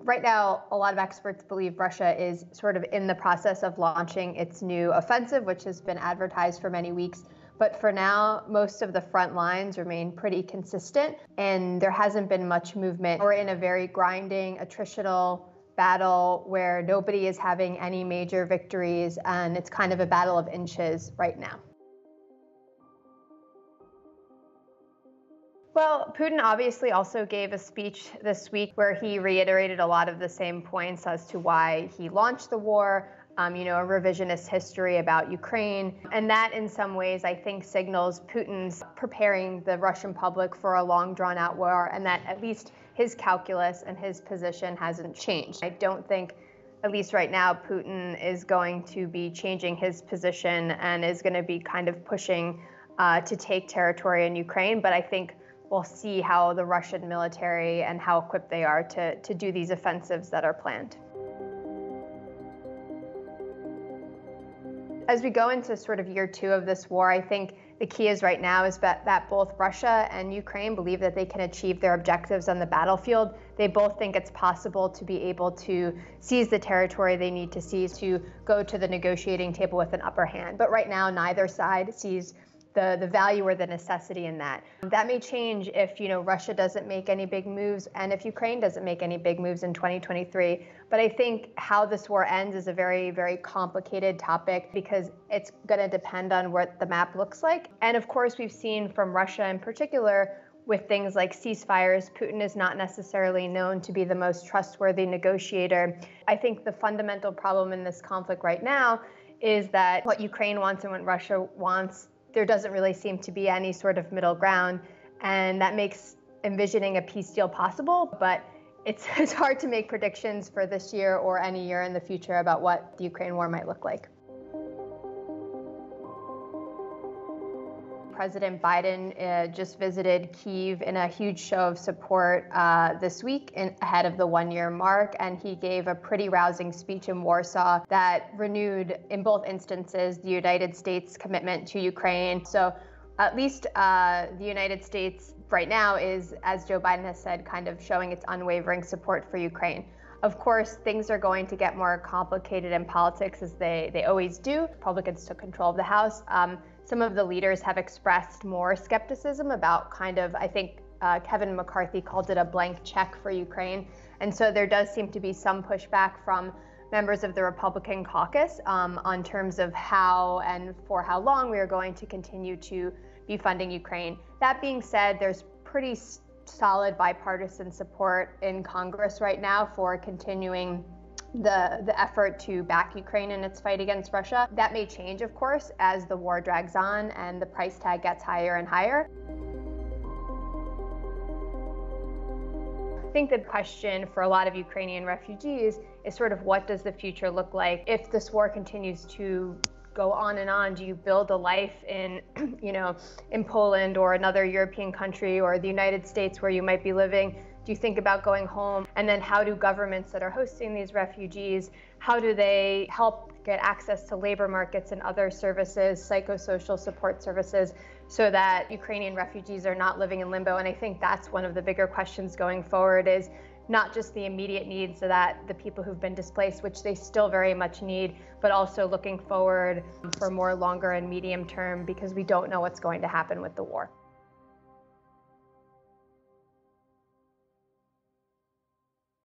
Right now, a lot of experts believe Russia is sort of in the process of launching its new offensive, which has been advertised for many weeks. But for now, most of the front lines remain pretty consistent, and there hasn't been much movement. We're in a very grinding, attritional battle where nobody is having any major victories, and it's kind of a battle of inches right now. Well, Putin obviously also gave a speech this week where he reiterated a lot of the same points as to why he launched the war, a revisionist history about Ukraine. And that in some ways, I think, signals Putin's preparing the Russian public for a long drawn out war, and that at least his calculus and his position hasn't changed. I don't think, at least right now, Putin is going to be changing his position and is going to be kind of pushing to take territory in Ukraine. But I think we'll see how the Russian military and how equipped they are to do these offensives that are planned. As we go into sort of year 2 of this war, I think the key is right now is that both Russia and Ukraine believe that they can achieve their objectives on the battlefield. They both think it's possible to be able to seize the territory they need to seize to go to the negotiating table with an upper hand. But right now, neither side sees the value or the necessity in that. That may change if Russia doesn't make any big moves and if Ukraine doesn't make any big moves in 2023. But I think how this war ends is a very, very complicated topic because it's going to depend on what the map looks like. And of course, we've seen from Russia in particular with things like ceasefires, Putin is not necessarily known to be the most trustworthy negotiator. I think the fundamental problem in this conflict right now is that what Ukraine wants and what Russia wants, there doesn't really seem to be any sort of middle ground, and that makes envisioning a peace deal possible, but it's hard to make predictions for this year or any year in the future about what the Ukraine war might look like. President Biden just visited Kyiv in a huge show of support this week ahead of the one-year mark, and he gave a pretty rousing speech in Warsaw that renewed, in both instances, the United States' commitment to Ukraine. So at least the United States right now is, as Joe Biden has said, kind of showing its unwavering support for Ukraine. Of course, things are going to get more complicated in politics, as they always do. Republicans took control of the House. Some of the leaders have expressed more skepticism about I think Kevin McCarthy called it a blank check for Ukraine. And so there does seem to be some pushback from members of the Republican caucus on terms of how and for how long we are going to continue to be funding Ukraine. That being said, there's pretty solid bipartisan support in Congress right now for continuing the effort to back Ukraine in its fight against Russia. That may change, of course, as the war drags on and the price tag gets higher and higher. I think the question for a lot of Ukrainian refugees is sort of what does the future look like if this war continues to go on and on? Do you build a life in, in Poland or another European country or the United States where you might be living? Do you think about going home? And then how do governments that are hosting these refugees, how do they help get access to labor markets and other services, psychosocial support services, so that Ukrainian refugees are not living in limbo? And I think that's one of the bigger questions going forward, is not just the immediate needs so that the people who've been displaced, which they still very much need, but also looking forward for more longer and medium term, because we don't know what's going to happen with the war.